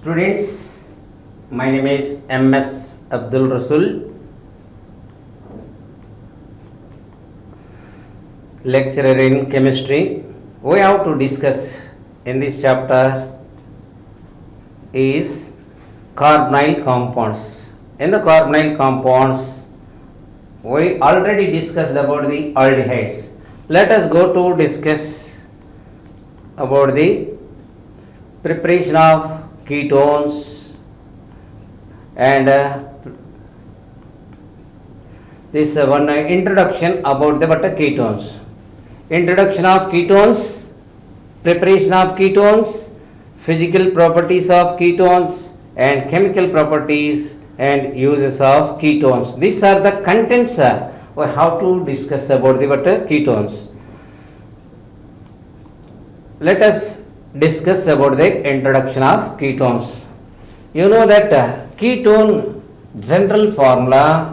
Students, my name is MS Abdul Rasul, lecturer in chemistry. We have to discuss in this chapter is carbonyl compounds. In the carbonyl compounds, we already discussed about the aldehydes. Let us go to discuss about the preparation of ketones and this one introduction about the ketones. Introduction of ketones, preparation of ketones, physical properties of ketones and chemical properties and uses of ketones. These are the contents we have to discuss about the ketones. Let us discuss about the introduction of ketones. You know that ketone general formula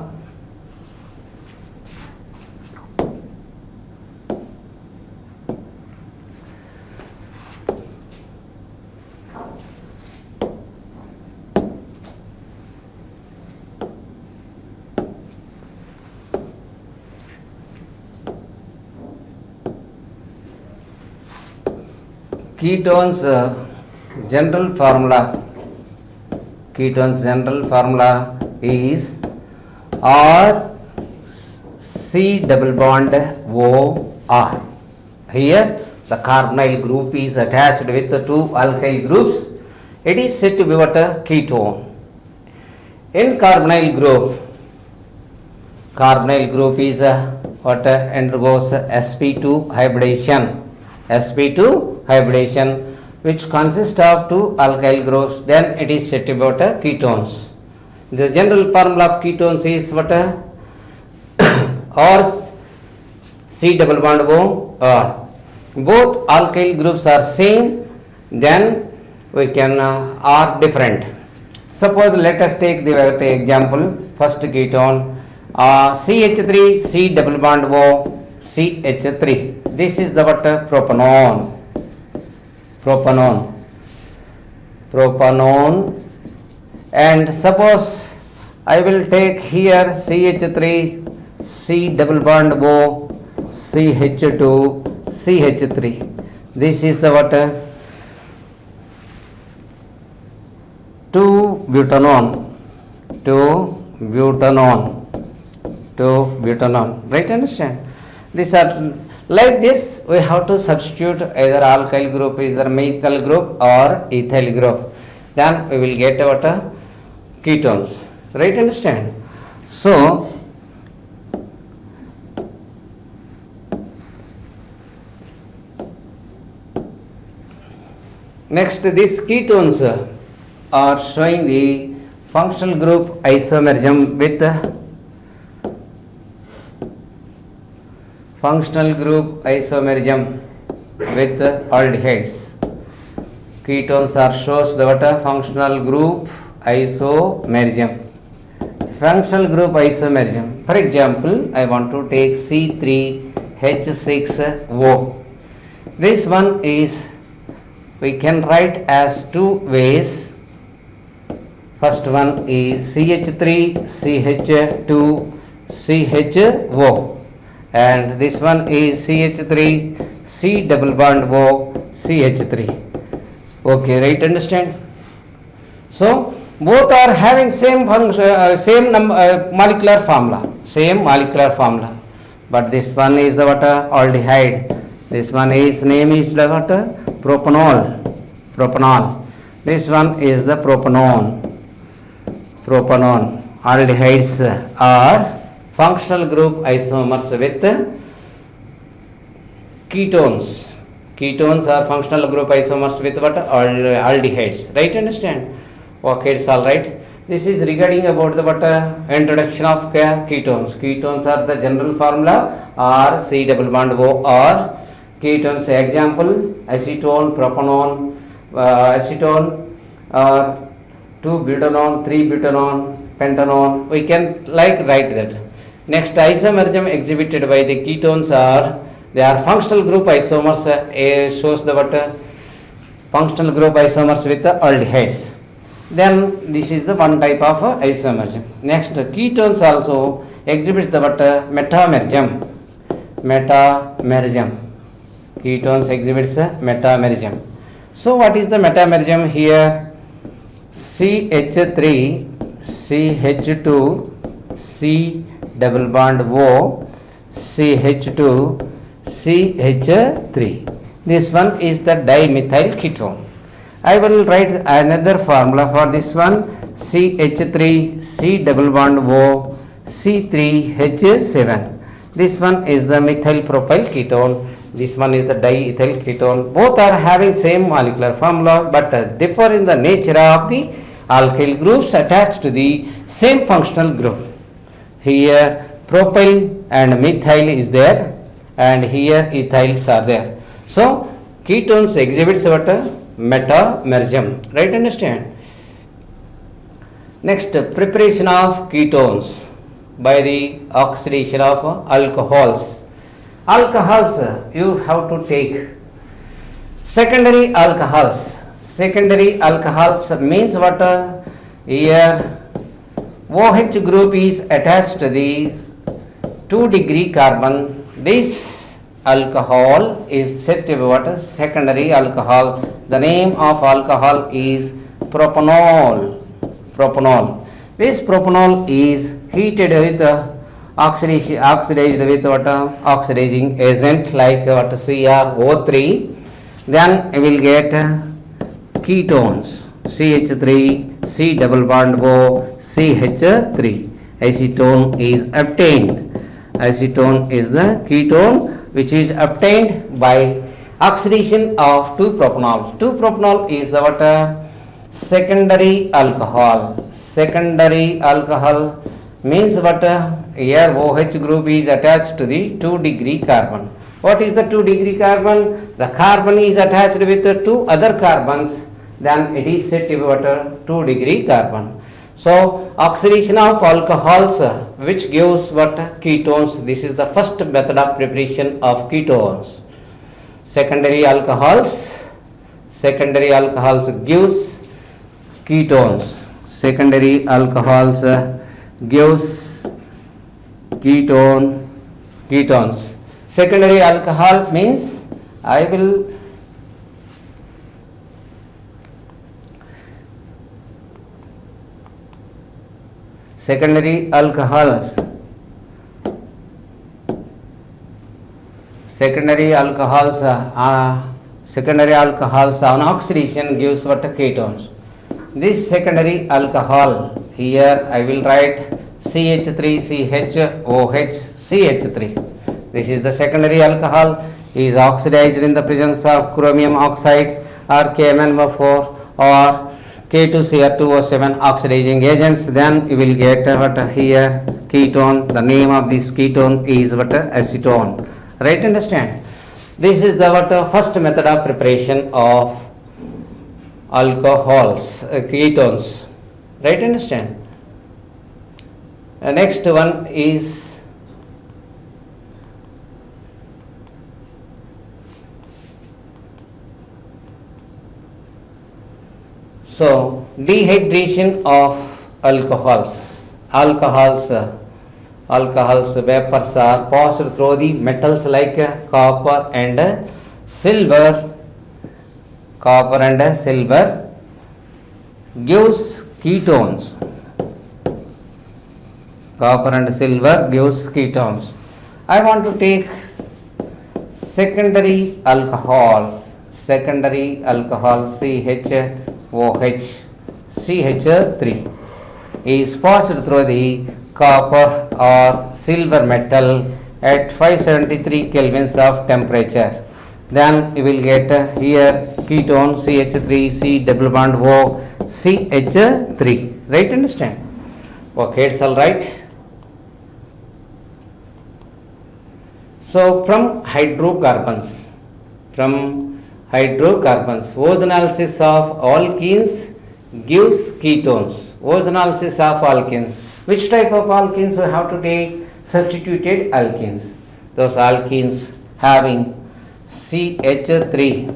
ketones general formula is R C double bond O R. Here the carbonyl group is attached with the two alkyl groups. It is said to be what a ketone. In carbonyl group is what undergoes sp2 hybridization, which consists of two alkyl groups. Then it is said to be what ketones. The general formula of ketones is what or C double bond O R. Both alkyl groups are same, then we can are different. Suppose let us take the example. First ketone CH3 C double bond O CH3. This is the what propanone. And suppose I will take here CH3 C double bond O CH2 CH3. This is the what 2-butanone, right? Understand? These are like this. We have to substitute either alkyl group, either methyl group or ethyl group. Then we will get what ketones, right? Understand? So next, these ketones are showing the functional group isomerism with aldehydes. Ketones are shows the what functional group isomerism. For example, I want to take C3H6O. This one is we can write as two ways. First one is CH3CH2CHO and this one is CH3 C double bond O CH3. Okay, right? Understand? So both are having same function, same molecular formula, but this one is the what aldehyde. This one is name is the what propanol. This one is the propanone. Aldehydes are functional group isomers with ketones. Ketones are functional group isomers with what aldehydes, right? Understand? Okay, it's all right. This is regarding about the what introduction of ketones. Ketones are the general formula R C double bond O R. Ketones example acetone, propanone, acetone or 2-butanone, 3-butanone, pentanone. We can like write that. Next, isomerism exhibited by the ketones are they are functional group isomers. A shows the what functional group isomers with the aldehydes. Then this is the one type of isomerism. Next, ketones also exhibits the what metamerism. Metamerism. Ketones exhibits metamerism. So what is the metamerism here? CH3, CH2, C double bond O, CH2, CH3. This one is the dimethyl ketone. I will write another formula for this one. CH3, C double bond O, C3H7. This one is the methyl propyl ketone. This one is the diethyl ketone. Both are having same molecular formula but differ in the nature of the alkyl groups attached to the same functional group. Here propyl and methyl is there and here ethyls are there. So ketones exhibits what metamerism, right? Understand? Next, preparation of ketones by the oxidation of alcohols. Alcohols you have to take secondary alcohols. Secondary alcohols means what? Here OH group is attached to the 2 degree carbon. This alcohol is said to be what? Secondary alcohol. The name of alcohol is propanol. Propanol. This propanol is heated with oxidized with what? Oxidizing agent like what? CrO3. Then we will get ketones. CH3, C double bond O, CH3. Acetone is obtained. Acetone is the ketone which is obtained by oxidation of 2-propanol. 2-propanol is the what? Secondary alcohol. Secondary alcohol means what? Here OH group is attached to the 2 degree carbon. What is the 2 degree carbon? The carbon is attached with the 2 other carbons, then it is said to be what? 2 degree carbon. So oxidation of alcohols which gives what? Ketones. This is the first method of preparation of ketones. Secondary alcohols gives ketones. Secondary alcohols gives ketones. Secondary alcohol means I will secondary alcohols on oxidation gives what? Ketones. This secondary alcohol here I will write CH3CHOH CH3. This is the secondary alcohol is oxidized in the presence of chromium oxide or KMnO4 or K2Cr2O7 oxidizing agents. Then you will get what? Here ketone. The name of this ketone is what? Acetone. Right? Understand? This is the what? First method of preparation of alcohols, ketones. Right? Understand? Next one is so dehydration of alcohols. Alcohols vapors are passed through the metals like copper and silver. Copper and silver gives ketones. Copper and silver gives ketones. I want to take secondary alcohol. Secondary alcohol CHOH CH3 is passed through the copper or silver metal at 573 kelvins of temperature. Then you will get here ketone CH3 C double bond O CH3. Right? Understand? Okay, it's all right. So from hydrocarbons, ozonolysis of alkenes gives ketones. Ozonolysis of alkenes. Which type of alkenes we have to take? Substituted alkenes. Those alkenes having CH3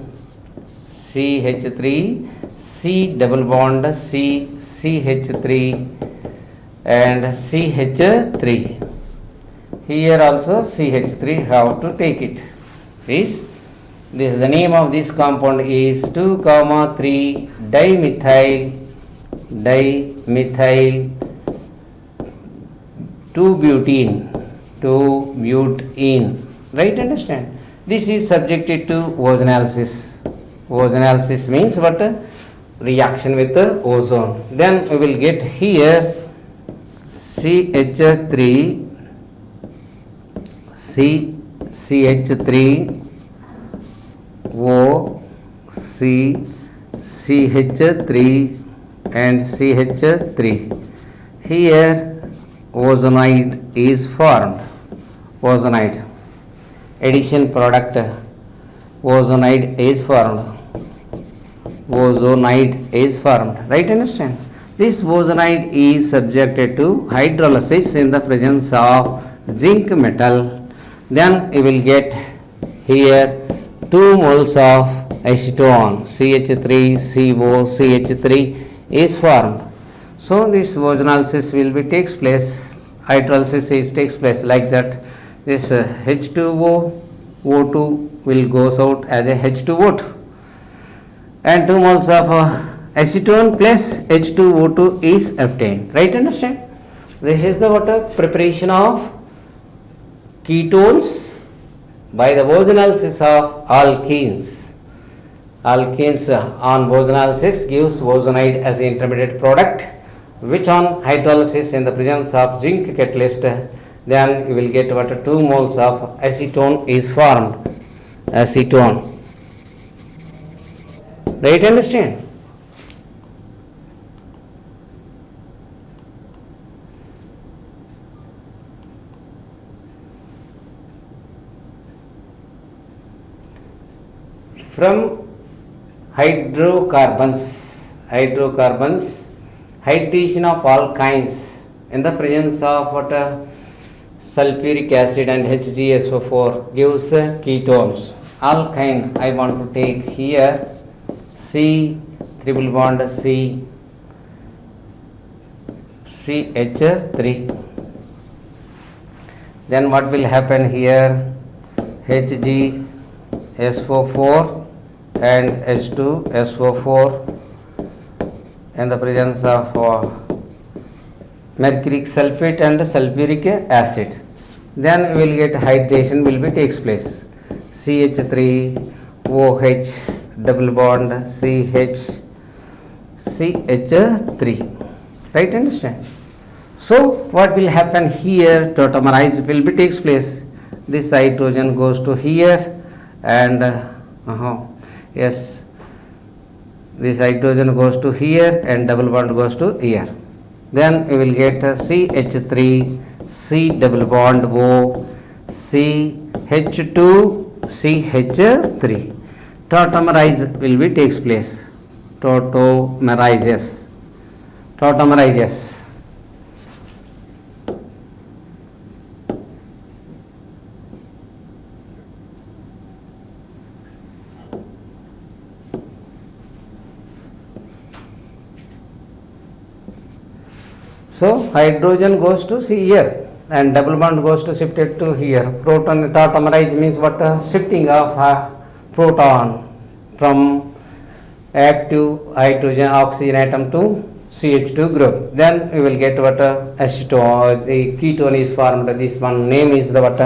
CH3, C double bond C, CH3 and CH3. Here also CH3 have to take it. This the name of this compound is 2,3 dimethyl 2-butene, right? Understand? This is subjected to ozonalysis. Ozonalysis means what? Reaction with the ozone. Then we will get here CH3, CH3, O, C, CH3 and CH3. Here ozonide is formed. Ozonide. Addition product. Ozonide is formed. Ozonide is formed. Right? Understand? This ozonide is subjected to hydrolysis in the presence of zinc metal. Then you will get here 2 moles of acetone, CH3CO, CH3 is formed. So this ozonalysis will be takes place, hydrolysis takes place like that. This H2O, O2 will goes out as a H2O2 and 2 moles of acetone plus H2O2 is obtained. Right? Understand? This is the water preparation of ketones by the ozonalysis of alkenes. Alkenes on ozonalysis gives ozonide as an intermediate product, which on hydrolysis in the presence of zinc catalyst, then you will get what 2 moles of acetone is formed. Acetone. Right? Understand? From hydrocarbons, hydration of all kinds in the presence of water, sulfuric acid and HgSO4 gives ketones. Alkyne I want to take here C triple bond C, CH3. Then what will happen here? HgSO4 and H2SO4 in the presence of mercuric sulfate and sulfuric acid. Then we will get hydration will be takes place. CH3 OH double bond CH CH3. Right? Understand? So what will happen here? Tautomerize will be takes place. This hydrogen goes to here and yes, this hydrogen goes to here and double bond goes to here. Then we will get CH3 C double bond O CH2 CH3. Tautomerize will be takes place. Tautomerizes. So hydrogen goes to here and double bond goes to shifted to here. Proton tautomerize means what? Shifting of proton from active hydrogen oxygen atom to CH2 group. Then we will get what? Acetone. The ketone is formed. This one name is the what?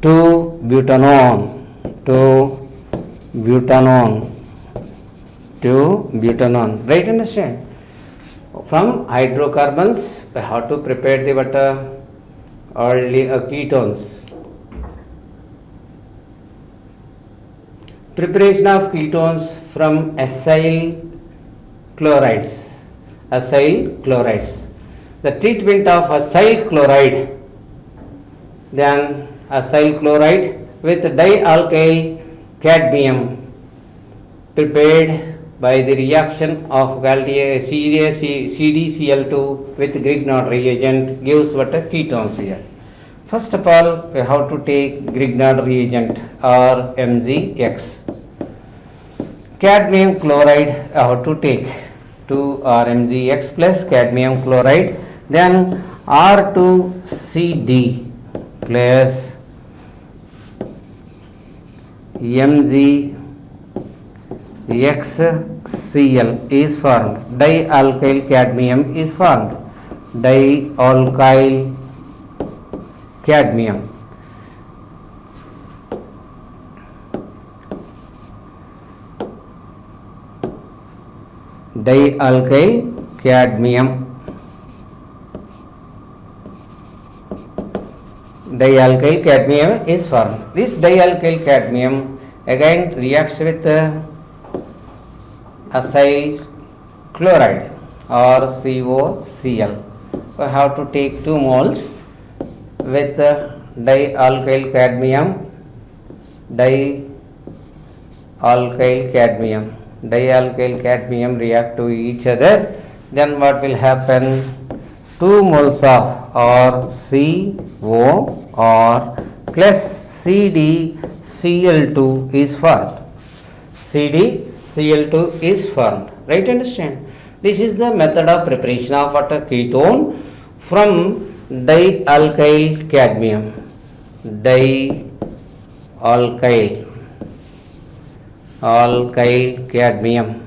2-butanone. 2-butanone. Right? Understand? From hydrocarbons we have to prepare the what? Early ketones. Preparation of ketones from acyl chlorides. The treatment of acyl chloride. Then acyl chloride with dialkyl cadmium prepared by the reaction of CdCl2 with Grignard reagent gives what? Ketones here. First of all, we have to take Grignard reagent or MgX. cadmium chloride, I have to take 2RMgX plus cadmium chloride, then R2CD plus MgXCl is formed. Dialkyl cadmium is formed. Dialkyl cadmium. Dialkyl cadmium. Dialkyl cadmium is formed. This dialkyl cadmium again reacts with acyl chloride or COCl. So I have to take 2 moles with dialkyl cadmium. Dialkyl cadmium. Dialkyl cadmium react to each other. Then what will happen? 2 moles of RCO or plus CdCl2 is formed. CdCl2 is formed. Right? Understand? This is the method of preparation of what a ketone from dialkyl cadmium. Dialkyl cadmium.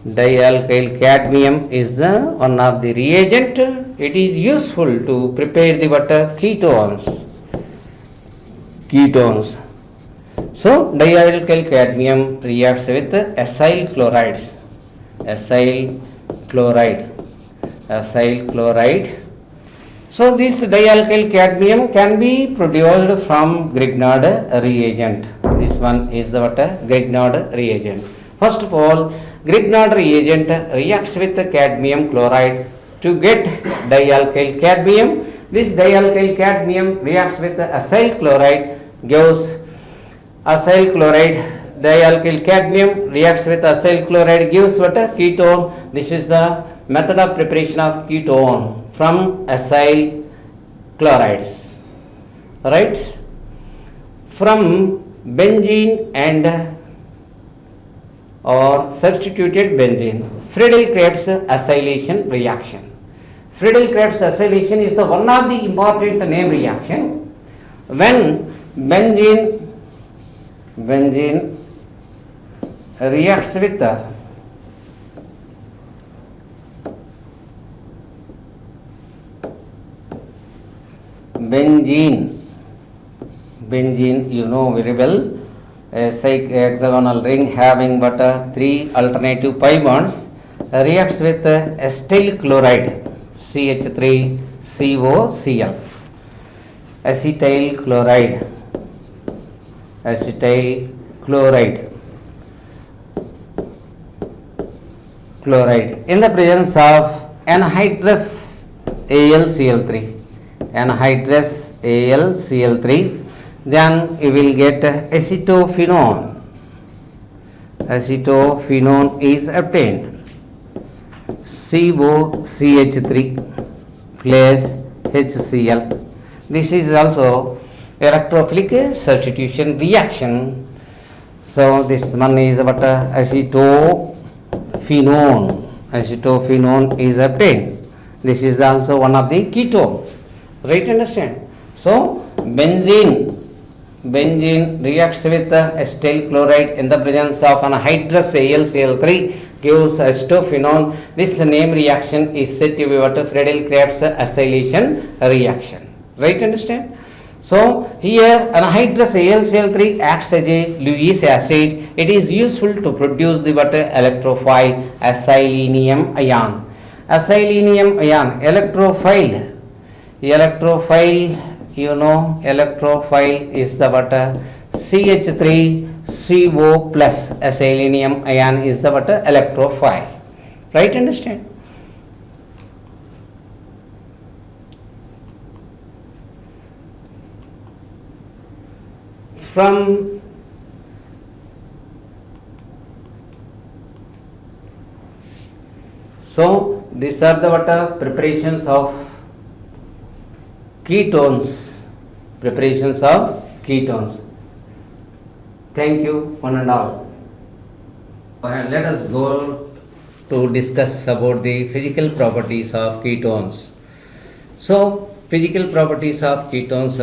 Dialkyl cadmium is the one of the reagent. It is useful to prepare the what ketones. So dialkyl cadmium reacts with acyl chlorides. Acyl chloride. So this dialkyl cadmium can be produced from Grignard reagent. This one is the what Grignard reagent. First of all, Grignard reagent reacts with the cadmium chloride to get dialkyl cadmium. This dialkyl cadmium reacts with the acyl chloride, gives acyl chloride. Dialkyl cadmium reacts with acyl chloride, gives what a ketone. This is the method of preparation of ketone from acyl chlorides. Right? From benzene and or substituted benzene, Friedel-Crafts acylation reaction. Friedel-Crafts acylation is the one of the important name reaction. When benzene reacts with the benzene, you know very well, a hexagonal ring having but 3 alternative pi bonds reacts with acetyl chloride CH3COCl. Acetyl chloride in the presence of anhydrous AlCl3, then you will get acetophenone. Acetophenone is obtained. COCH3 plus HCl. This is also electrophilic substitution reaction. So this one is what acetophenone. Acetophenone is obtained. This is also one of the ketone. Right? Understand? So benzene reacts with acetyl chloride in the presence of anhydrous AlCl3, gives acetophenone. This name reaction is said to be what Friedel-Crafts acylation reaction. Right? Understand? So here anhydrous AlCl3 acts as a Lewis acid. It is useful to produce the what electrophile acylinium ion. Electrophile, you know, electrophile is the what CH3CO plus acylinium ion is the what electrophile. Right? Understand? So these are the what preparations of ketones. Thank you, one and all. let us go to discuss about the physical properties of ketones. So, physical properties of ketones.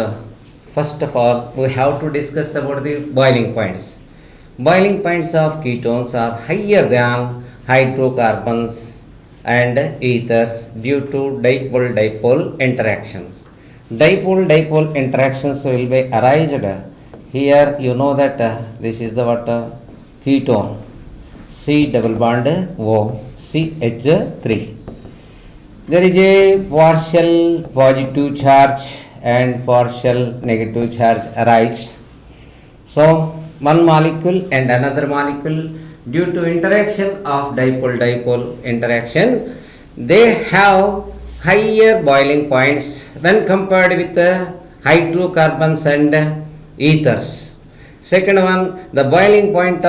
First of all, we have to discuss about the boiling points. Boiling points of ketones are higher than hydrocarbons and ethers due to dipole-dipole interactions. Dipole-dipole interactions will be arised. Here you know that this is the what ketone. C double bond O CH3. There is a partial positive charge and partial negative charge arised. So one molecule and another molecule, due to interaction of dipole-dipole interaction, they have higher boiling points when compared with the hydrocarbons and ethers. Second one, the boiling point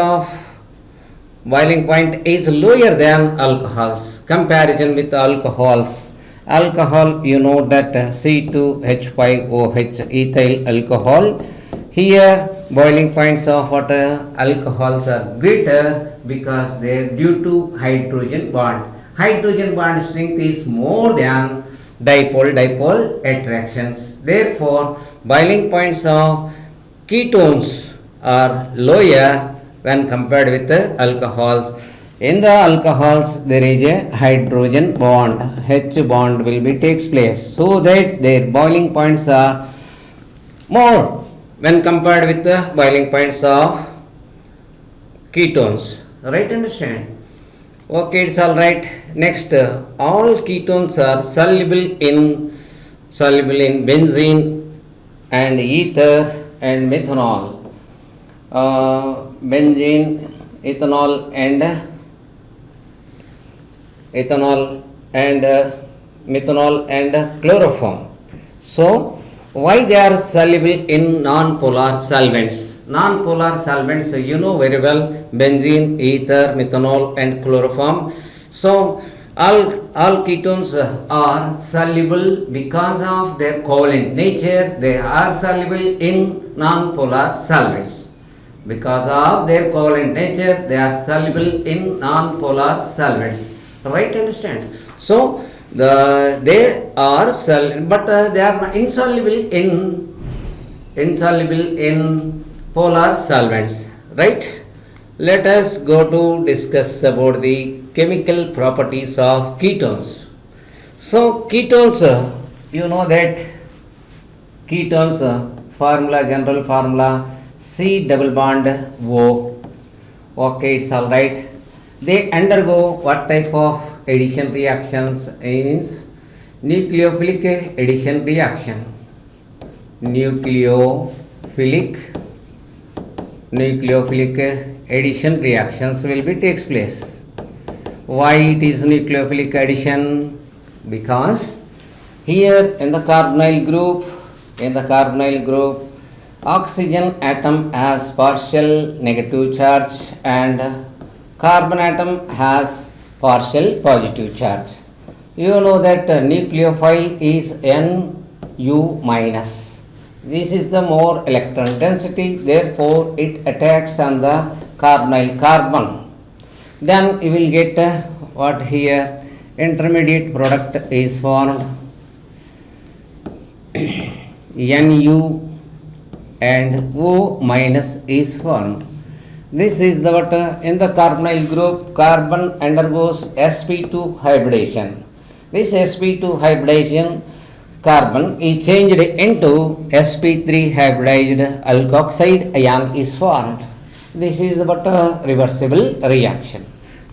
is lower than alcohols. Comparison with alcohols. Alcohol, you know that C2H5OH ethyl alcohol. Here boiling points of what alcohols are greater because they are due to hydrogen bond. Hydrogen bond strength is more than dipole-dipole attractions. Therefore, boiling points of ketones are lower when compared with the alcohols. In the alcohols, there is a hydrogen bond. H bond will be takes place, so that their boiling points are more when compared with the boiling points of ketones. Right? Understand? Okay, it's all right. Next, all ketones are soluble in benzene and ether and methanol. Benzene, ethanol and methanol and chloroform. So why they are soluble in non-polar solvents? Non-polar solvents, you know very well, benzene, ether, methanol and chloroform. So all ketones are soluble because of their covalent nature. They are soluble in non-polar solvents. Because of their covalent nature, they are soluble in non-polar solvents. Right? Understand? So they are but they are insoluble in polar solvents. Right? Let us go to discuss about the chemical properties of ketones. So ketones, you know that ketones formula, general formula C double bond O. Okay, it's all right. They undergo what type of addition reactions? Means nucleophilic addition reaction. Nucleophilic addition reactions will be takes place. Why it is nucleophilic addition? Because here in the carbonyl group, oxygen atom has partial negative charge and carbon atom has partial positive charge. You know that nucleophile is Nu minus. This is the more electron density, therefore it attacks on the carbonyl carbon. Then you will get what here intermediate product is formed Nu and O minus is formed. This is the what in the carbonyl group, carbon undergoes sp2 hybridization. This sp2 hybridization carbon is changed into sp3 hybridized alkoxide ion is formed. This is the what reversible reaction.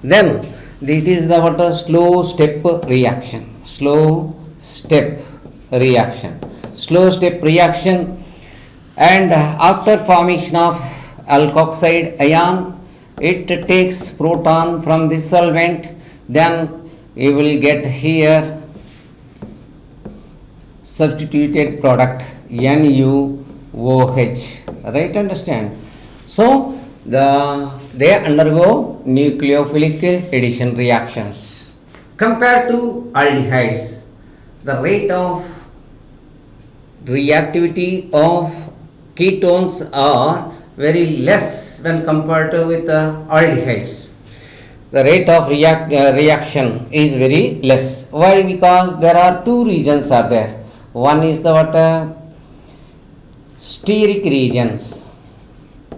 Then it is the what slow step reaction. Slow step reaction. And after formation of alkoxide ion, it takes proton from the solvent, then you will get here substituted product NuOH. Right? Understand? So they undergo nucleophilic addition reactions. Compared to aldehydes, the rate of reactivity of ketones are very less when compared to with aldehydes. the rate of reaction is very less. Why? Because there are two regions are there. One is the what steric regions,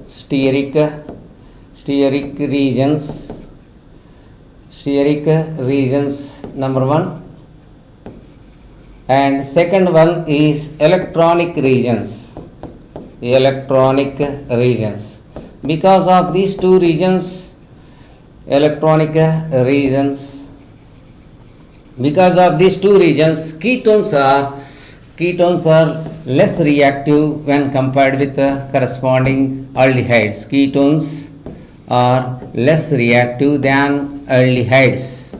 steric regions, steric regions number one, and second one is electronic regions, electronic regions. Because of these two regions, electronic regions, because of these two regions, ketones are less reactive when compared with the corresponding aldehydes. Ketones are less reactive than aldehydes,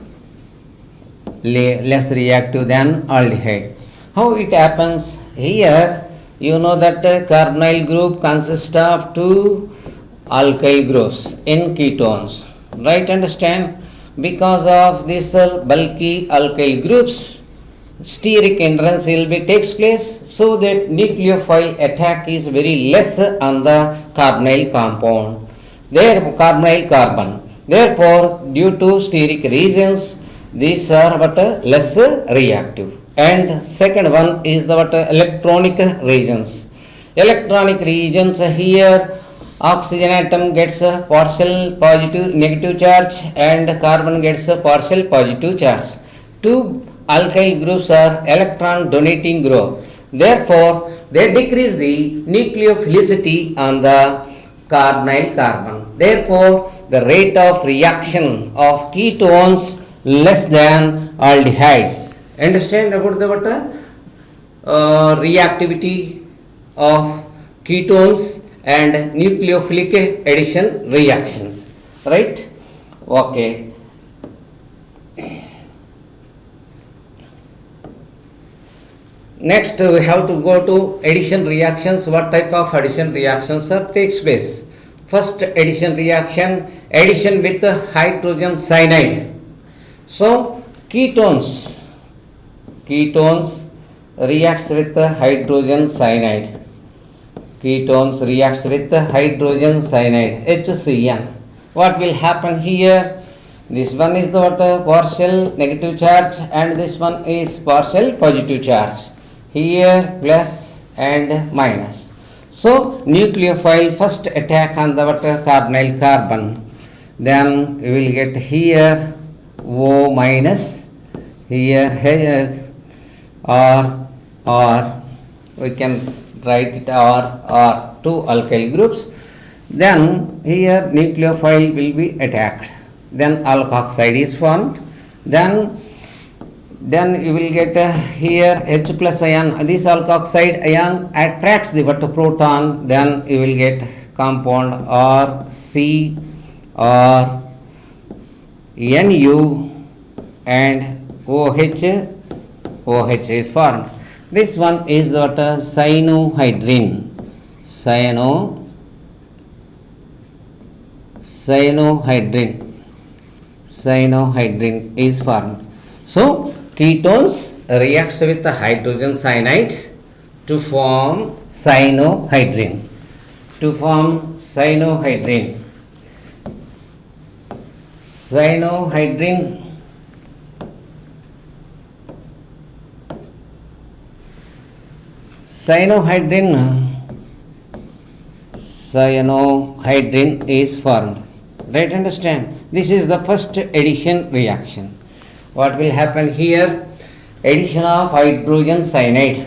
less reactive than aldehyde. How it happens? Here you know that carbonyl group consists of two alkyl groups in ketones, right? Understand? Because of this bulky alkyl groups, steric hindrance will be takes place, so that nucleophile attack is very less on the carbonyl compound, their carbonyl carbon. Therefore, due to steric regions, these are but less reactive. And second one is the what electronic regions. Electronic regions here, oxygen atom gets a partial positive negative charge and carbon gets a partial positive charge. Two alkyl groups are electron donating group. Therefore, they decrease the nucleophilicity on the carbonyl carbon. Therefore, the rate of reaction of ketones less than aldehydes. Understand about the what reactivity of ketones and nucleophilic addition reactions, right? Okay. Next we have to go to addition reactions. What type of addition reactions are takes place? First addition reaction, addition with hydrogen cyanide. So ketones reacts with hydrogen cyanide. Ketones reacts with hydrogen cyanide, HCN. What will happen here? This one is the what partial negative charge and this one is partial positive charge. Here plus and minus. So nucleophile first attack on the what carbonyl carbon. Then we will get here O minus, here or we can write it or two alkyl groups. Then here nucleophile will be attacked. Then alkoxide is formed. Then you will get here H plus ion. This alkoxide ion attracts the what proton. Then you will get compound or C or Nu and OH is formed. This one is what cyanohydrin. Cyanohydrin is formed. So ketones reacts with the hydrogen cyanide to form cyanohydrin. Cyanohydrin is formed. Right, understand? This is the first addition reaction. What will happen here? Addition of hydrogen cyanide.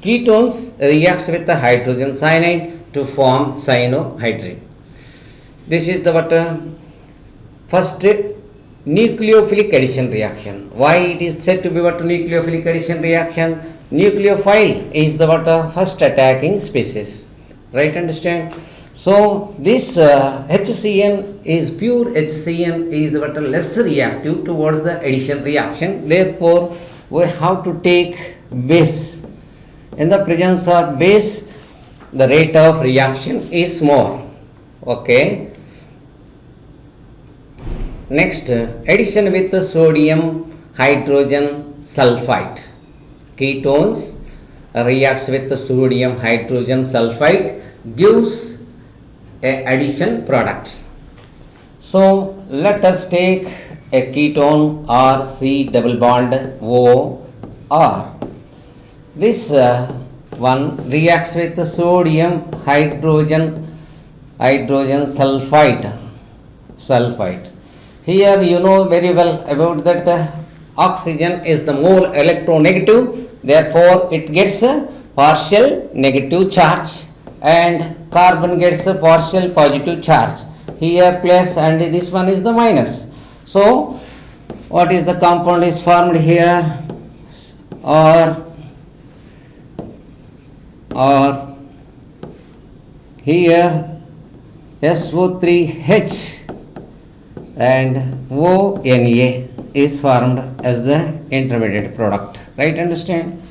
Ketones reacts with the hydrogen cyanide to form cyanohydrin. This is the what first nucleophilic addition reaction. Why it is said to be what nucleophilic addition reaction? Nucleophile is the what first attacking species. Right, understand? So this HCN is pure HCN is what less reactive towards the addition reaction. Therefore, we have to take base. In the presence of base, the rate of reaction is more. Okay. Next, addition with the sodium hydrogen sulfide. Ketones reacts with the sodium hydrogen sulfide gives a addition product. So let us take a ketone or C double bond O R. This one reacts with the sodium hydrogen sulfite. Here you know very well about that oxygen is the mole electronegative, therefore it gets a partial negative charge and carbon gets a partial positive charge. Here plus and this one is the minus. So what is the compound is formed here? Or here SO3H and ONA is formed as the intermediate product. Right, understand?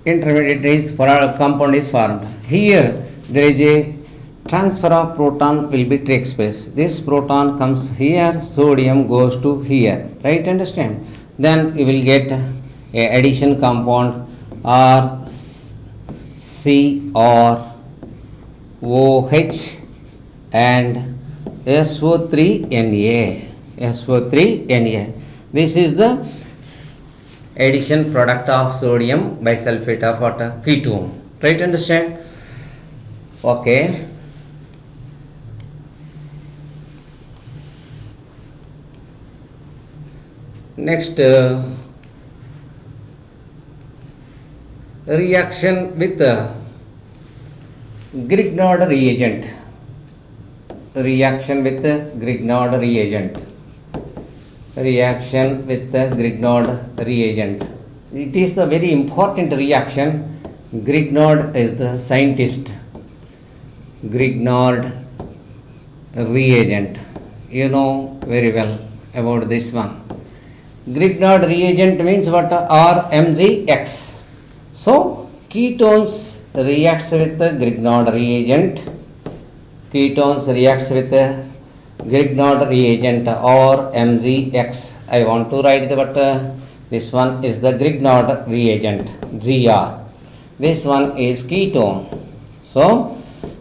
Intermediate is compound is formed. Here there is a transfer of proton will be takes place. This proton comes here, sodium goes to here. Right, understand? Then you will get a addition compound or C or OH and SO3Na. SO3Na. This is the addition product of sodium bisulfate of water ketone. Right, understand? Okay. Next reaction with Grignard reagent. Reaction with Grignard reagent. Reaction with the Grignard reagent. It is a very important reaction. Grignard is the scientist. Grignard reagent. You know very well about this one. Grignard reagent means what? RMgX. So ketones reacts with the Grignard reagent. Ketones reacts with the Grignard reagent or MgX. I want to write the but this one is the Grignard reagent Gr. This one is ketone. So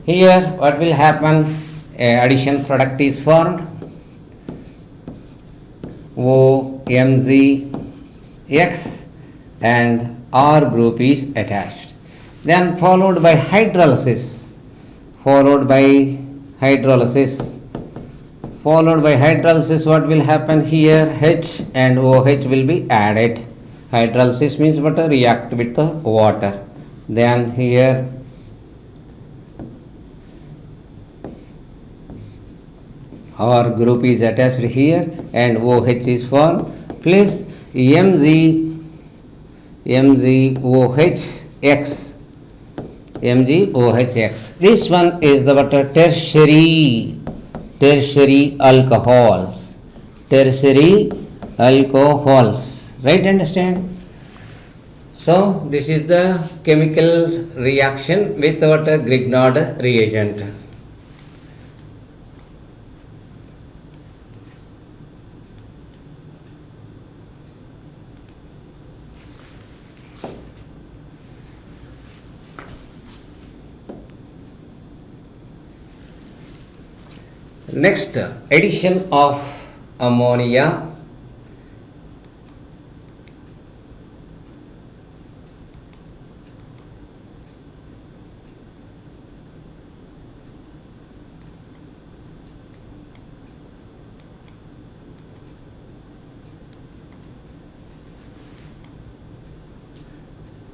here what will happen? Addition product is formed. OMgX and R group is attached. Then followed by hydrolysis. Followed by hydrolysis, what will happen here? H and OH will be added. Hydrolysis means what? React with the water. Then here R group is attached here and OH is formed. Plus MgOHX. This one is the tertiary alcohols. Right, understand? So this is the chemical reaction with what? Grignard reagent. Next, addition of ammonia.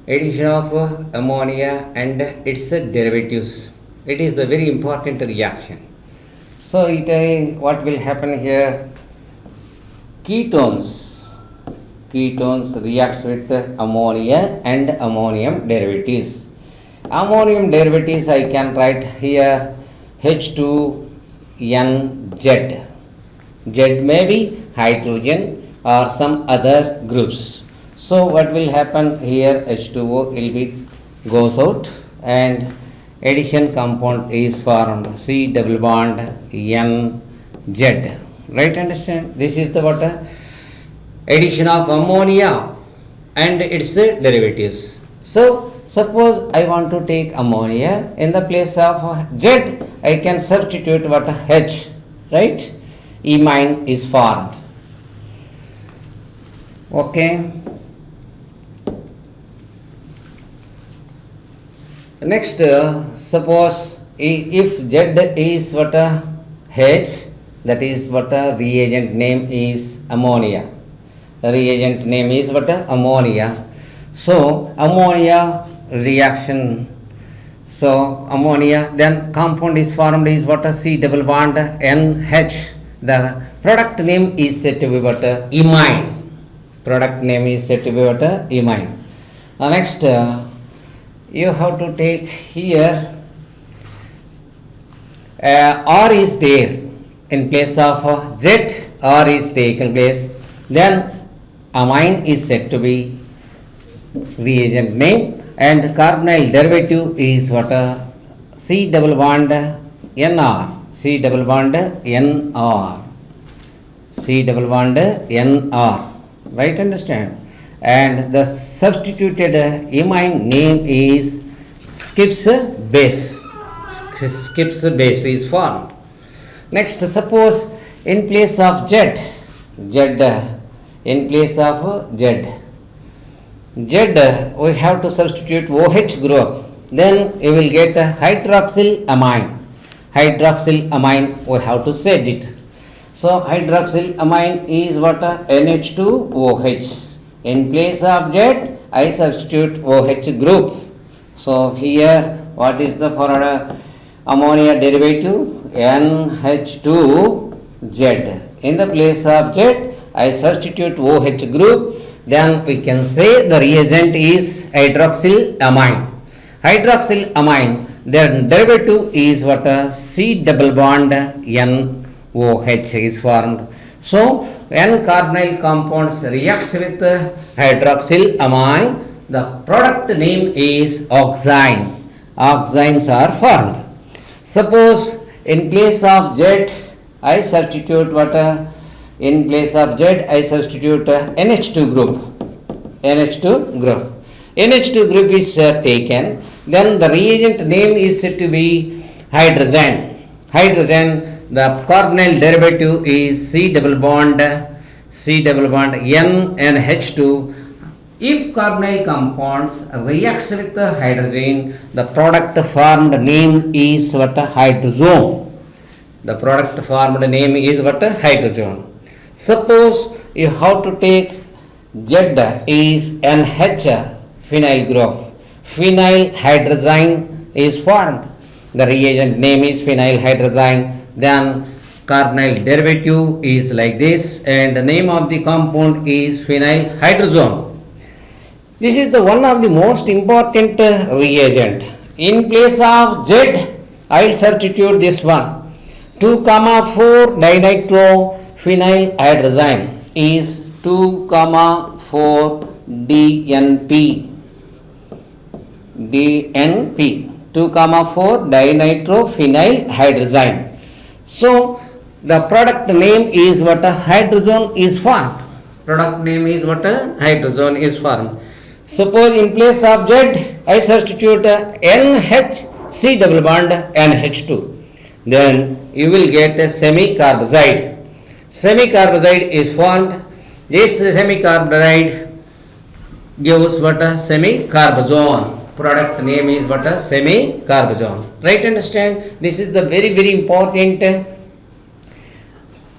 Addition of ammonia and its derivatives. It is the very important reaction. So what will happen here? Ketones reacts with ammonia and ammonium derivatives. Ammonium derivatives I can write here H2NZ. Z may be hydrogen or some other groups. So what will happen here? H2O will be goes out and addition compound is formed, C double bond N Z. Right, understand? This is the what? Addition of ammonia and its derivatives. So, suppose I want to take ammonia, in the place of Z, I can substitute what? H, right? Imine is formed. Okay. Next, suppose if Z is what? H, that is what? Reagent name is ammonia. The reagent name is what? Ammonia. So, ammonia reaction. So, ammonia, then compound is formed is what? C double bond NH. The product name is said to be what? Imine. Product name is said to be what? Imine. Next, you have to take here R is there in place of Z, R is taken place. Then amine is said to be reagent name, and carbonyl derivative is what? C double bond NR. C double bond NR. C double bond NR. Right, understand? And the substituted imine name is Skips base. Skips base is formed. Next, suppose in place of Z, in place of Z, we have to substitute OH group. Then you will get hydroxyl amine. Hydroxyl amine, we have to set it. So hydroxyl amine is what? NH2OH. In place of Z, I substitute OH group. So here, what is the for ammonia derivative? NH2Z. In the place of Z, I substitute OH group. Then we can say the reagent is hydroxyl amine. Hydroxyl amine, their derivative is what? C double bond NOH is formed. So, when carbonyl compounds reacts with hydroxyl amine, the product name is oxime. Oximes are formed. Suppose in place of Z, I substitute what? In place of Z, I substitute NH2 group. NH2 group. NH2 group is taken. Then the reagent name is said to be hydrogen. Hydrogen, the carbonyl derivative is C double bond N and H2. If carbonyl compounds reacts with the hydrogen, the product formed name is what? Hydrazone. The product formed name is what? Hydrazone. Suppose you have to take Z is NH phenyl group. Phenyl hydrazine is formed. The reagent name is phenyl hydrazine. Then carbonyl derivative is like this, and the name of the compound is phenyl hydrazone. This is the one of the most important reagent. In place of Z, I substitute this one. 2,4 dinitrophenyl hydrazine is 2,4 DNP. 2,4 dinitrophenyl hydrazine. So the product name is what? Hydrazone is formed. Product name is what? Hydrazone is formed. Suppose in place of Z, I substitute NHC double bond NH2. Then you will get a semicarbazide. Semicarbazide is formed. This semicarbazide gives what? Semicarbazone. Product name is what? Semicarbazone. Right, understand? This is the very, very important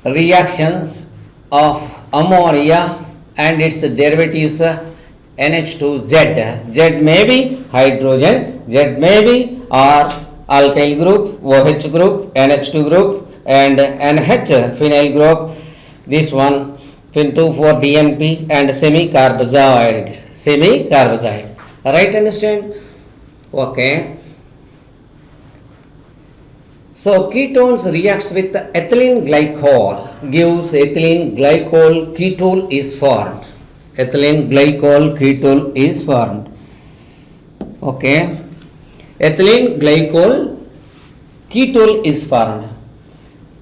reactions of ammonia and its derivatives NH2Z. Z may be hydrogen, Z may be or alkyl group, OH group, NH2 group and NH phenyl group. This one 2,4-DNP and semicarbazide. Semicarbazide. Right, understand? Okay. So ketones reacts with ethylene glycol, gives ethylene glycol ketone is formed. Ethylene glycol ketone is formed. Okay. ethylene glycol ketone is formed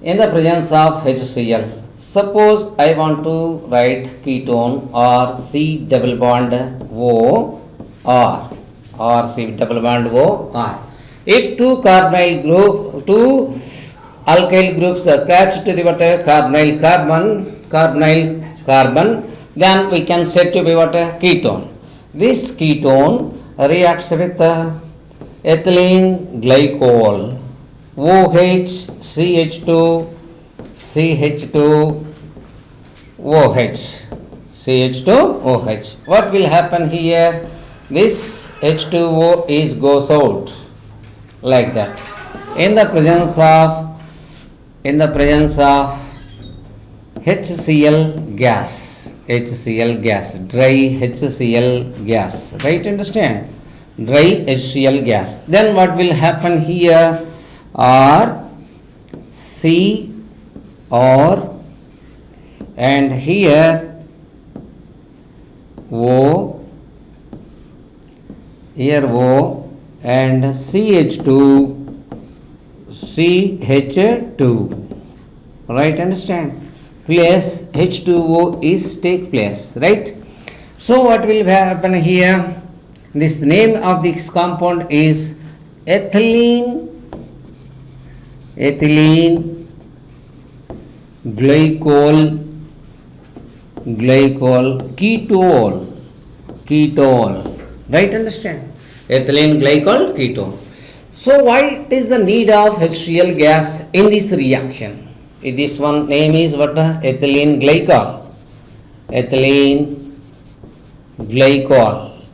in the presence of HCl. Suppose I want to write ketone or C double bond O or C double bond O R. If two alkyl groups are attached to the carbonyl carbon, then we can say to be what a ketone. This ketone reacts with ethylene glycol, OH, CH2, CH2, OH, CH2, OH. What will happen here? This H2O goes out like that. In the presence of HCl gas, dry HCl gas, right? Understand? Dry HCl gas. Then what will happen here? R, C, R, and here O, here O, and CH2, CH2, right? Understand? Place H2O is take place, right? So what will happen here? This name of this compound is ethylene glycol ketone, right? Understand? Ethylene glycol ketone. So what is the need of HCl gas in this reaction? This one name is what? Ethylene glycol.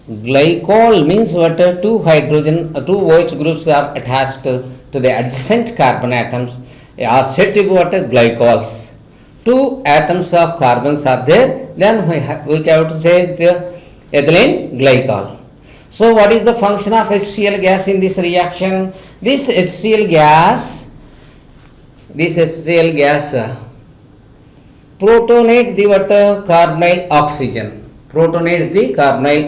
Glycol means what? Two OH groups are attached to the adjacent carbon atoms are said to be what? Glycols. Two atoms of carbons are there, then we have to say the ethylene glycol. So what is the function of HCl gas in this reaction? This HCl gas protonate the carbonyl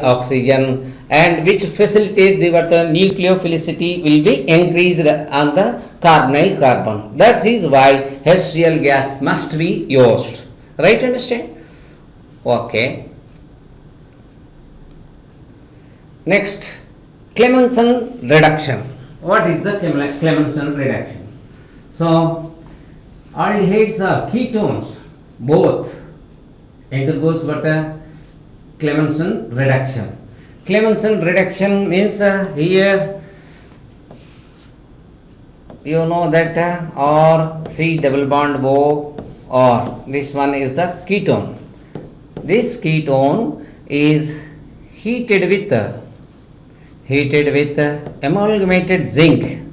oxygen, and which facilitate the nucleophilicity will be increased on the carbonyl carbon. That is why HCl gas must be used, right? Understand? Okay. Next, Clemmensen reduction. What is the Clemmensen reduction? So aldehydes are ketones, both undergoes what Clemmensen reduction. Clemmensen reduction means here you know that or C double bond O, or this one is the ketone. This ketone is heated with amalgamated zinc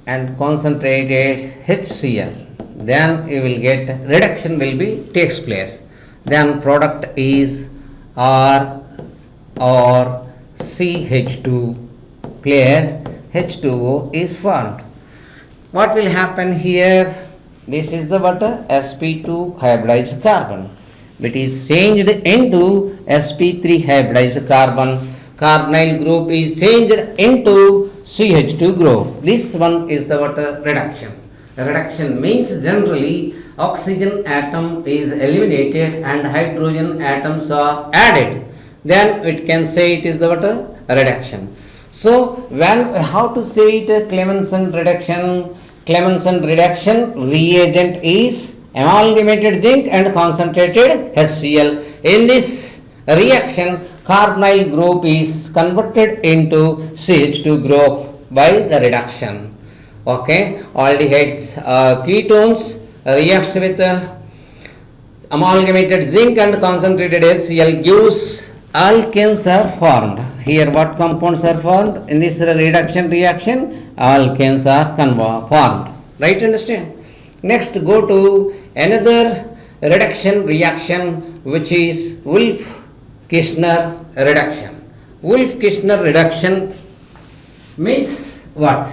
and concentrated HCl. Then you will get reduction takes place. Then product is R or CH2 plus H2O is formed. What will happen here? This is the sp2 hybridized carbon. It is changed into sp3 hybridized carbon. Carbonyl group is changed into CH2 group. This one is the reduction. Reduction means generally oxygen atom is eliminated and hydrogen atoms are added. Then it can say it is the reduction. So how to say it? Clemmensen reduction reagent is amalgamated zinc and concentrated HCl. In this reaction, carbonyl group is converted into CH2 group by the reduction. Okay, aldehydes ketones reacts with amalgamated zinc and concentrated HCl gives alkanes are formed. Here what compounds are formed in this reduction reaction? Alkanes are formed. Right? Understand? Next, go to another reduction reaction, which is Wolff-Kishner reduction. Wolff-Kishner reduction means what?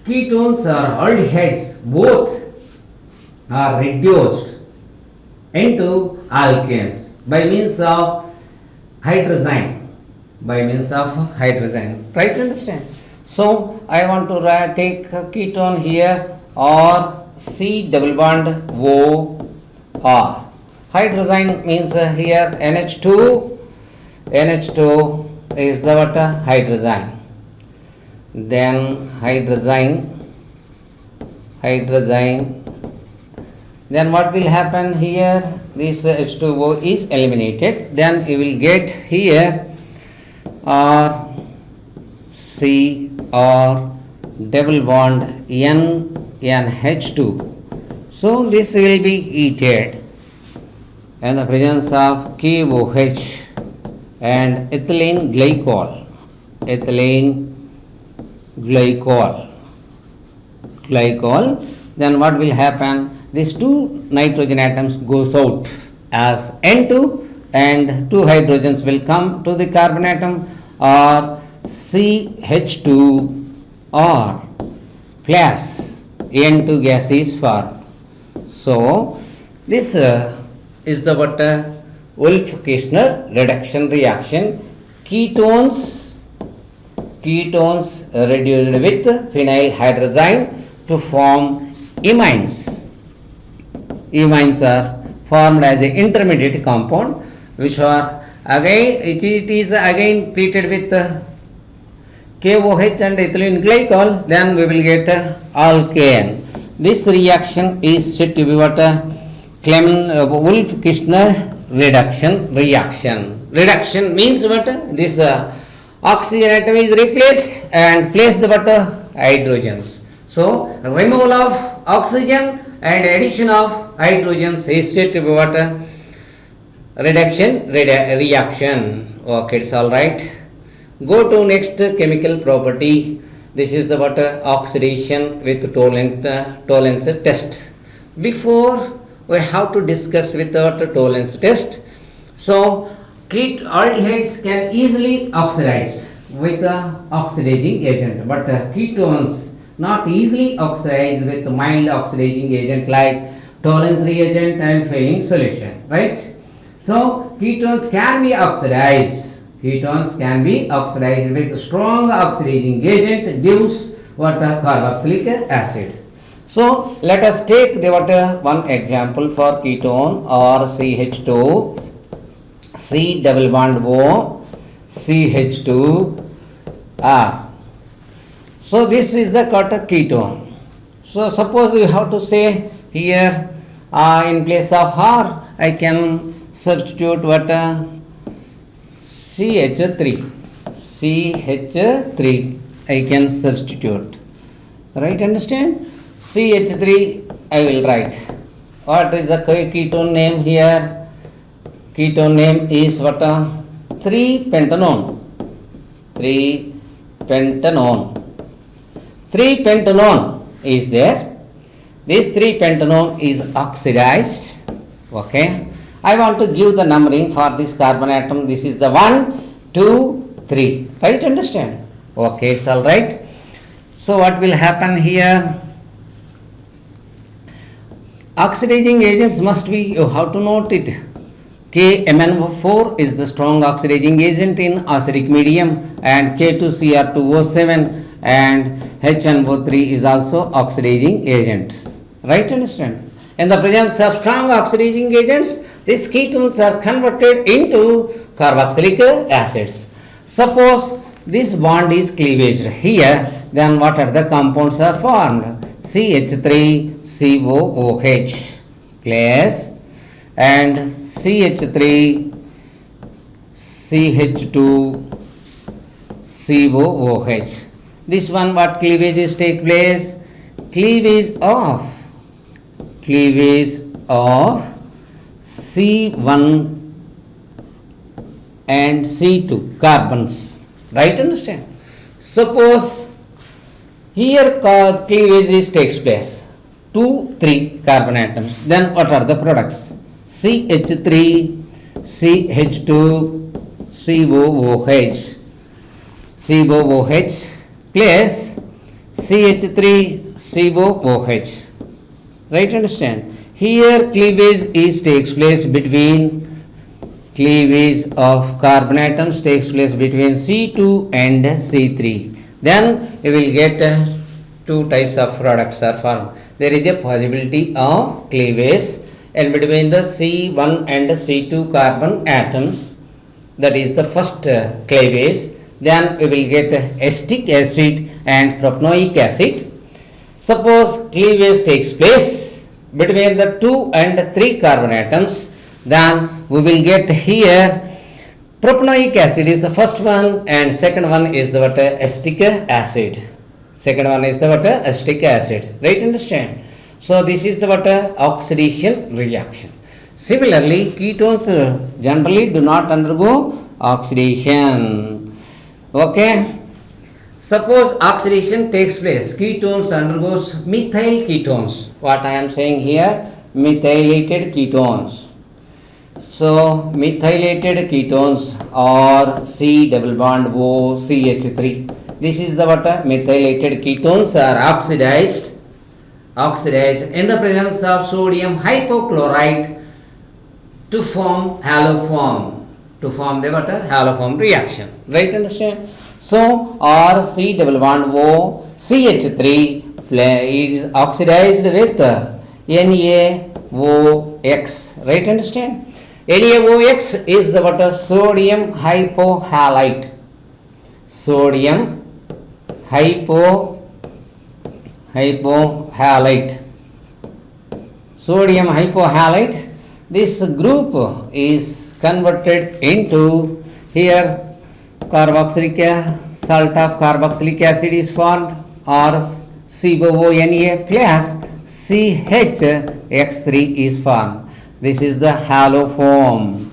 Ketones or aldehydes both are reduced into alkanes by means of hydrazine by means of hydrazine. Right, understand? So I want to take a ketone here, or C double bond O R. Hydrazine means here NH2. NH2 is the what? Hydrazine. Then hydrazine. Then what will happen here? This H2O is eliminated. Then you will get here R C or double bond NH2. So this will be heated in the presence of KOH and ethylene glycol. Then what will happen? These two nitrogen atoms goes out as N2 and two hydrogens will come to the carbon atom, or CH2 or plus N2 gas is formed. So this is the what Wolff-Kishner reduction reaction. Ketones reduced with phenyl hydrazine to form imines. Imines are formed as an intermediate compound, which are again it is again treated with KOH and ethylene glycol. Then we will get alkane. This reaction is said to be what Wolff-Kishner reduction reaction. Reduction means what? This oxygen atom is replaced and place the what? Hydrogens. So removal of oxygen and addition of hydrogens is said to be what? Reduction reaction. Okay, it's all right. Go to next chemical property. This is the what? Oxidation with tolerance test. Before we have to discuss with the tolerance test. So aldehydes can easily oxidize with the oxidizing agent, but ketones not easily oxidized with mild oxidizing agent like tolerance reagent and failing solution, right? So ketones can be oxidized. Ketones can be oxidized with strong oxidizing agent, gives what? Carboxylic acid. So let us take the one example for ketone, or CH2, C double bond O, CH2 R. So this is the ketone. So suppose we have to say here in place of R, I can substitute what? CH3. CH3 I can substitute. Right, understand? CH3 I will write. What is the ketone name here? Ketone name is what? 3-pentanone. 3-pentanone. 3-pentanone is there. This 3-pentanone is oxidized. Okay. I want to give the numbering for this carbon atom. This is the 1, 2, 3. Right? Understand? Okay, it's all right. So what will happen here? Oxidizing agents must be, you have to note it. KMnO4 is the strong oxidizing agent in acidic medium, and K2Cr2O7 and HNO3 is also oxidizing agent. Right, understand? In the presence of strong oxidizing agents, these ketones are converted into carboxylic acids. Suppose this bond is cleavaged here, then what are the compounds are formed? CH3COOH plus and CH3CH2COOH. This one, what cleavages take place? Cleavage of C1 and C2 carbons. Right, understand? Suppose here cleavage takes place, 2, 3 carbon atoms. Then what are the products? CH3, CH2, COOH plus CH3, COOH. Right, understand? Here cleavage takes place between cleavage of carbon atoms takes place between C2 and C3. Then you will get two types of products are formed. There is a possibility of cleavage and between the C1 and C2 carbon atoms, that is the first cleavage. Then we will get acetic acid and propanoic acid. Suppose cleavage takes place between the 2 and 3 carbon atoms, then we will get here propanoic acid is the first one and second one is the what, acetic acid. Second one is the what, acetic acid. Right, understand? So this is the what, oxidation reaction. Similarly, ketones generally do not undergo oxidation. Okay. Suppose oxidation takes place, ketones undergoes methyl ketones. What I am saying here, methylated ketones. So methylated ketones or C double bond O CH3. This is the what, methylated ketones are oxidized in the presence of sodium hypochlorite to form haloform, to form the what, haloform reaction. Right, understand? So or C double bond O CH3 is oxidized with NaOX. Right, understand? NaOX is the what, sodium hypohalite. Sodium hypohalite. Sodium hypohalite. This group is converted into here carboxylic salt of carboxylic acid is formed or COONA plus CHX3 is formed. This is the haloform.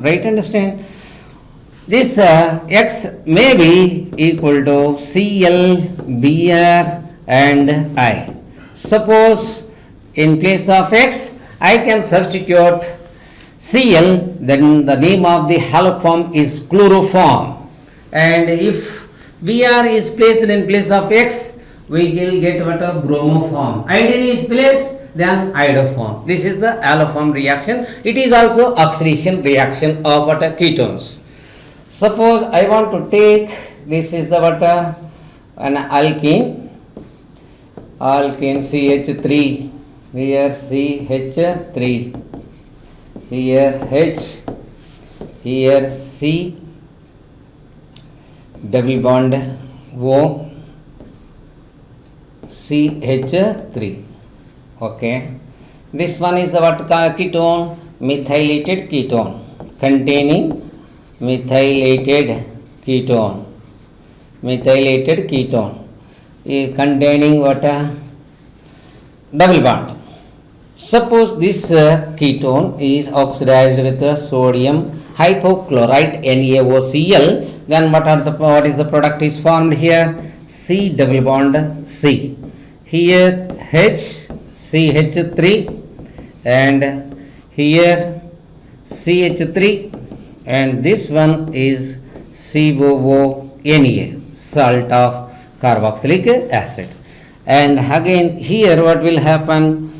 Right, understand? This X may be equal to Cl, Br and I. Suppose in place of X I can substitute Cl, then the name of the haloform is chloroform, and if Br is placed in place of X, we will get what, a bromoform. Iodine is placed, then iodoform. This is the haloform reaction. It is also oxidation reaction of what, ketones. Suppose I want to take, this is the what, an alkene CH3, here CH3, here H, here C double bond O CH3. Okay, this one is the what, ketone, methylated ketone, containing methylated ketone, containing what, double bond. Suppose this ketone is oxidized with sodium hypochlorite NaOCl, then what is the product is formed here? C double bond C. Here H CH3 and here CH3, and this one is COONA, salt of carboxylic acid. And again here what will happen?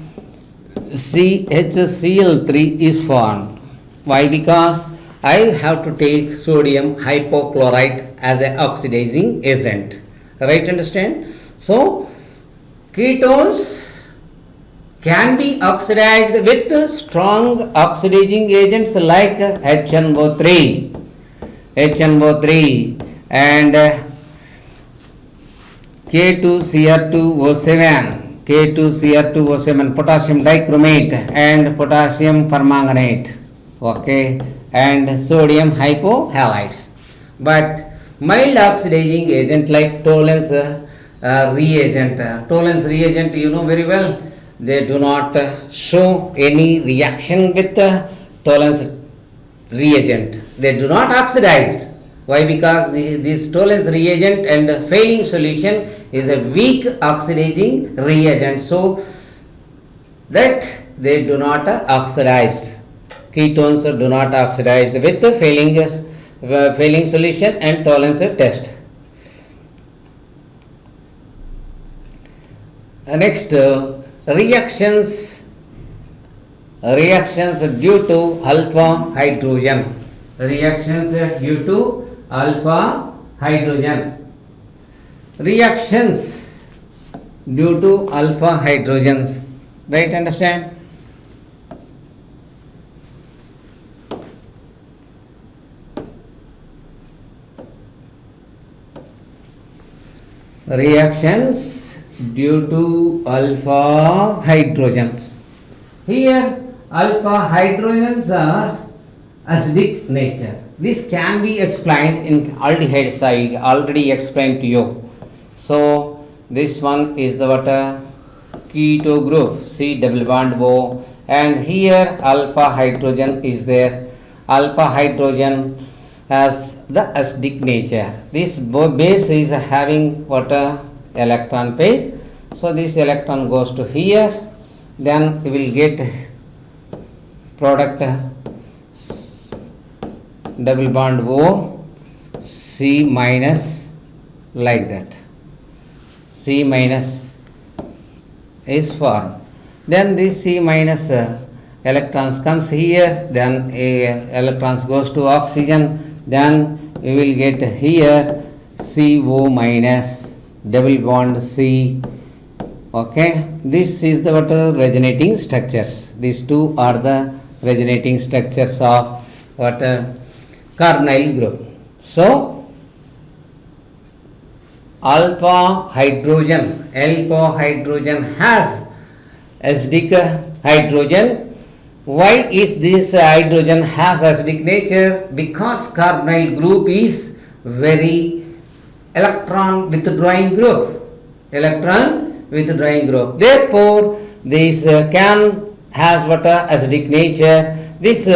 CHCl3 is formed. Why? Because I have to take sodium hypochlorite as an oxidizing agent. Right, understand? So ketones can be oxidized with strong oxidizing agents like HNO3 and K2Cr2O7, potassium dichromate and potassium permanganate, okay, and sodium hypohalites. But mild oxidizing agent like Tollens reagent, you know very well, they do not show any reaction with Tollens reagent. They do not oxidized. Why? Because this Tollens reagent and failing solution is a weak oxidizing reagent, so that they do not oxidized. Ketones do not oxidized with the failing solution and Tollens test. Next, reactions reactions due to alpha hydrogen. Reactions due to alpha hydrogen. Reactions due to alpha hydrogens. Right, understand? Reactions due to alpha hydrogens. Here alpha hydrogens are acidic nature. This can be explained in aldehydes. I already explained to you. So this one is the water keto group, C double bond O, and here alpha hydrogen is there. Alpha hydrogen has the acidic nature. This base is having water electron pair. So this electron goes to here. Then we will get product double bond O, C minus, like that. C minus is formed. Then this C minus electrons comes here. Then electrons goes to oxygen. Then we will get here CO minus double bond C. Okay, this is the what resonating structures. These two are the resonating structures of what carbonyl group. So alpha hydrogen has acidic hydrogen. Why is this hydrogen has acidic nature? Because carbonyl group is very electron withdrawing group. Therefore, this can has what acidic nature. This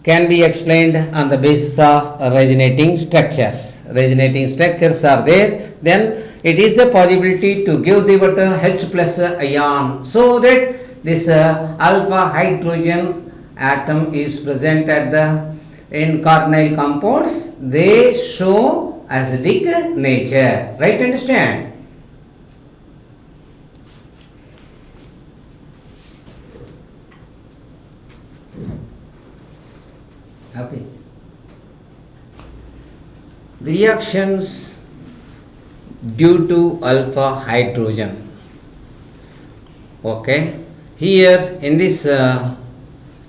can be explained on the basis of resonating structures. Resonating structures are there. Then it is the possibility to give the what H plus ion, so that this alpha hydrogen atom is present at the in carbonyl compounds. They show acidic nature. Right? Understand? Happy. Reactions due to alpha hydrogen. Okay. Here in this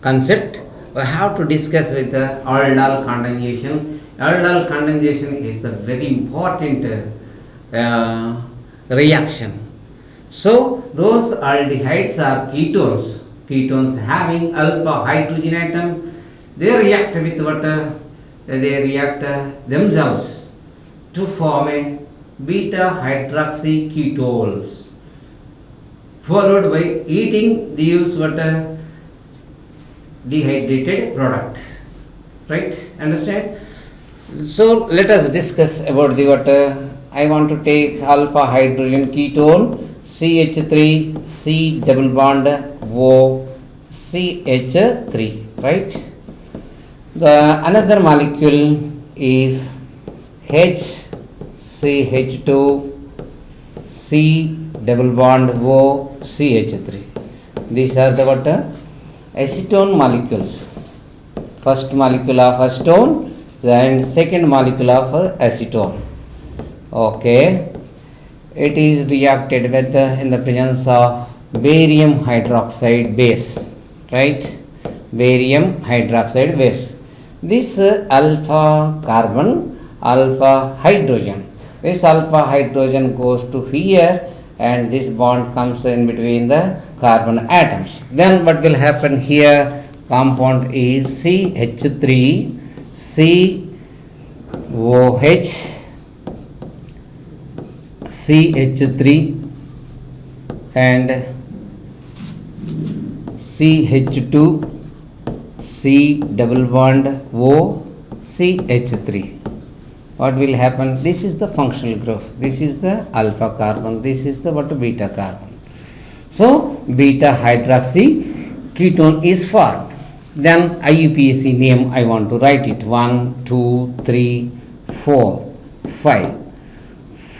concept, we have to discuss with the aldol condensation. Aldol condensation is the very important reaction. So those aldehydes are ketones. Ketones having alpha hydrogen atom, they react with water. They react themselves to form a beta hydroxy ketones, followed by eating these water dehydrated product. Right? Understand? So let us discuss about the water. I want to take alpha hydrogen ketone CH3 C double bond O CH3. Right? The another molecule is HCH2 C double bond O CH3. These are the what acetone molecules. First molecule of acetone and second molecule of acetone. Okay, it is reacted with in the presence of barium hydroxide base. Right? Barium hydroxide base. This alpha carbon, alpha hydrogen. This alpha hydrogen goes to here, and this bond comes in between the carbon atoms. Then what will happen here? Compound is CH3 COH CH3 and CH2 C double bond O CH3. What will happen? This is the functional group. This is the alpha carbon. This is the what beta carbon. So beta hydroxy ketone is formed. Then IUPAC name I want to write it. 1, 2, 3, 4, 5.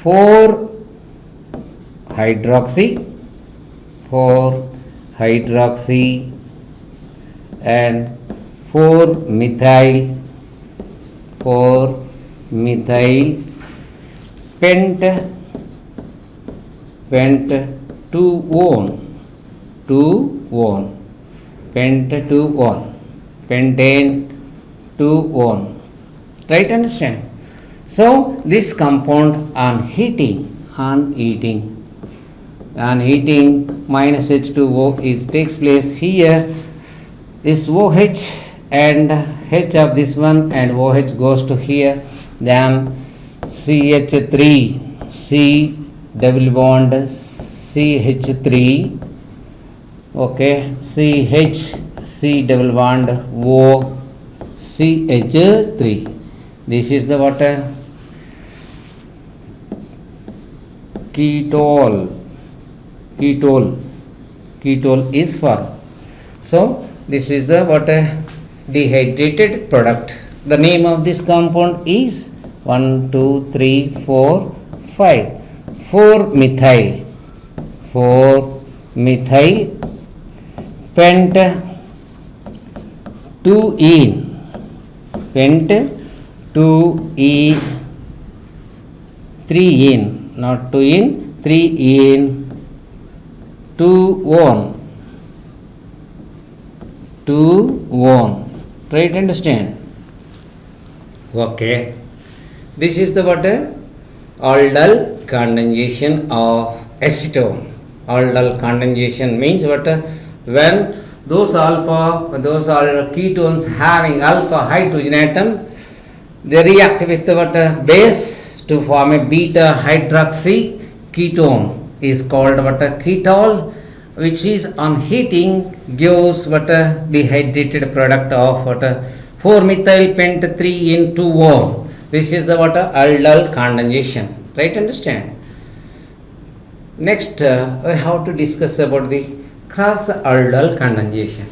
4 hydroxy and 4-methyl pent 2-one pent 2-one pentane 2-one, right? Understand? So this compound on heating minus H2O is takes place here. This OH and H of this one and OH goes to here, then CH3 C double bond CH3, okay, CH C double bond O CH3. This is the water ketol is formed. So this is the water dehydrated product. The name of this compound is 1 2 3 4 5 4-methyl pent 2-ene pent 2-ene 3-ene, not 2-ene, 3-ene 2-one, right? Understand? Okay, this is the water aldol condensation of acetone. Aldol condensation means what? When those are ketones having alpha hydrogen atom, they react with what? Base to form a beta hydroxy ketone is called what? Ketol, which is on heating gives what? Dehydrated product of what? 4-methyl pent 3-ene 2-one. This is the what? Aldol condensation, right? Understand? Next, we have to discuss about the cross aldol condensation.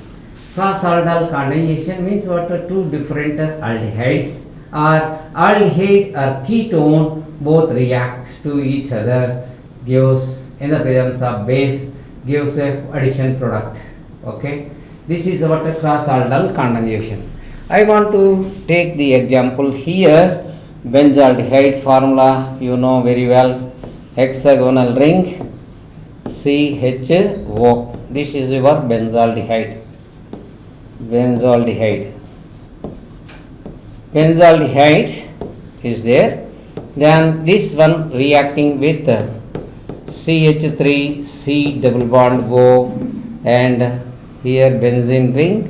Cross aldol condensation means what? Two different aldehydes or aldehyde or ketone both react to each other, gives in the presence of base, gives a addition product. Okay, this is what a cross aldol condensation. I want to take the example here. Benzaldehyde formula you know very well. Hexagonal ring CHO. This is your benzaldehyde. Benzaldehyde is there. Then this one reacting with CH3 C double bond O and here benzene ring.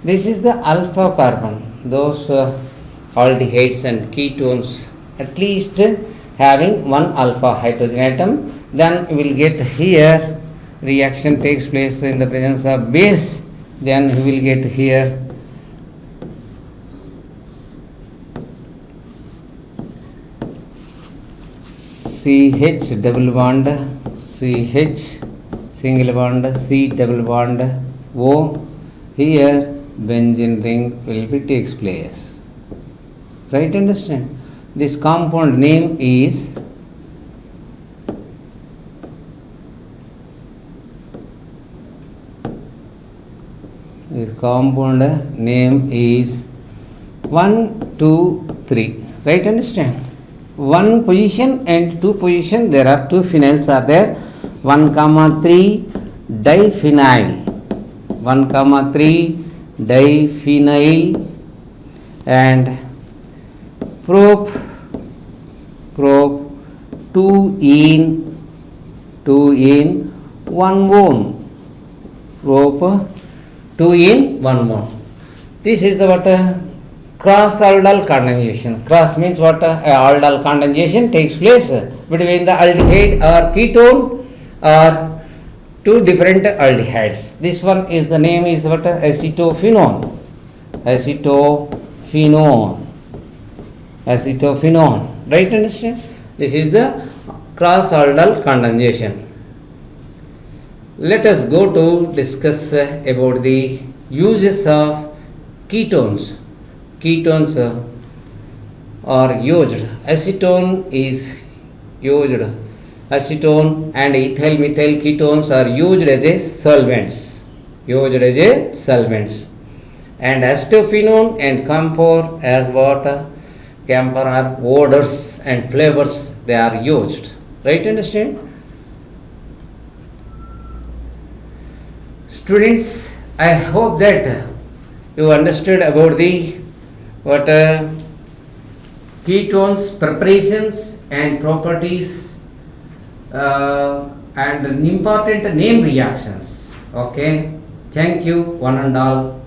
This is the alpha carbon. Those aldehydes and ketones at least having one alpha hydrogen atom, then we will get here reaction takes place in the presence of base, then we will get here CH double bond CH single bond C double bond O, here benzene ring will be takes place, right? Understand? This compound name is one, two, three, right? Understand? One position and two position, there are two phenyls are there. 1,3 diphenyl, 1,3 diphenyl and prop 2-ene 1-one, prop 2-ene 1-one. This is the what? Cross aldol condensation. Cross means what? Aldol condensation takes place between the aldehyde or ketone or two different aldehydes. This one is the name is what? Acetophenone, right? Understand? This is the cross aldol condensation. Let us go to discuss about the uses of ketones. Ketones are used. Acetone is used acetone and ethyl methyl ketones are used as a solvents. Used as a solvents. And acetophenone and camphor as what? Camphor are odors and flavors they are used. Right, understand? Students, I hope that you understood about the what ketones preparations and properties and important name reactions. Okay, thank you one and all.